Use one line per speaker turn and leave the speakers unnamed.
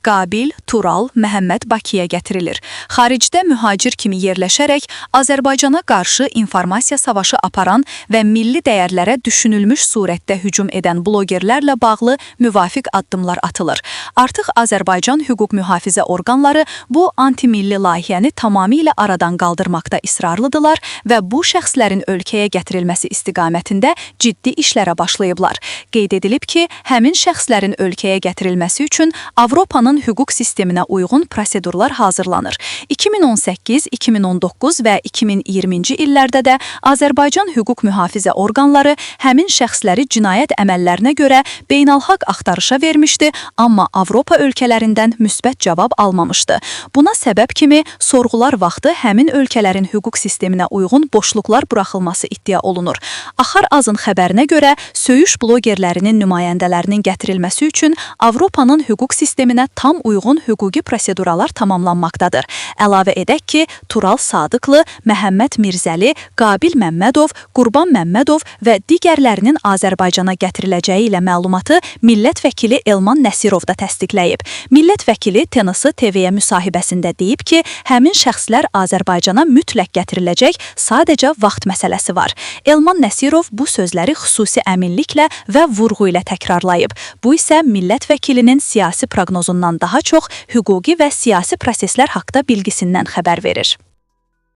Qabil, Tural, Məhəmməd Bakıya gətirilir. Xaricdə mühacir kimi yerləşərək Azərbaycana qarşı informasiya savaşı aparan və milli dəyərlərə düşünülmüş surətdə hücum edən blogerlərlə bağlı müvafiq addımlar atılır. Artıq Azərbaycan hüquq mühafizə orqanları bu antimilli layihəni tamamilə aradan qaldırmaqda israrlıdırlar və bu şəxslərin ölkəyə gətirilməsi istiqamətində ciddi işlərə başlayıblar. Qeyd edilib ki, həmin şəxslərin ölkəyə gətirilməsi üçün Avropanın hüquq sisteminə uyğun prosedurlar hazırlanır. 2018, 2019 və 2020-ci illərdə də Azərbaycan hüquq mühafizə orqanları həmin şəxsləri cinayət əməllərinə görə beynəlxalq axtarışa vermişdi, amma Avropa ölkələrindən müsbət cavab almamışdı. Buna səbəb kimi sorğular vaxtı həmin ölkələrin hüquq sisteminə uyğun boşluqlar buraxılması iddia olunur. Axar Azın xəbərinə görə söyüş blogerlərinin nümayəndələrinin gətirilməsi üçün Avropanın hüquq sisteminə tam uyğun hüquqi proseduralar tamamlanmaqdadır. Əlavə edək ki, Tural Sadıqlı, Məhəmməd Mirzəli, Qabil Məmmədov, Qurban Məmmədov və digərlərinin Azərbaycana gətiriləcəyi ilə məlumatı millət vəkili Elman Nəsirov da təsdiqləyib. Millət vəkili TNS TV-yə müsahibəsində deyib ki, həmin şəxslər Azərbaycana mütləq gətiriləcək, sadəcə vaxt məsələsi var. Elman Nəsirov bu sözləri xüsusi əminliklə və vurğu ilə təkrarlayıb. Bu isə millət vəkilinin siyasi proqnozundan daha çox hüquqi və siyasi proseslər haqda bilgisindən xəbər verir.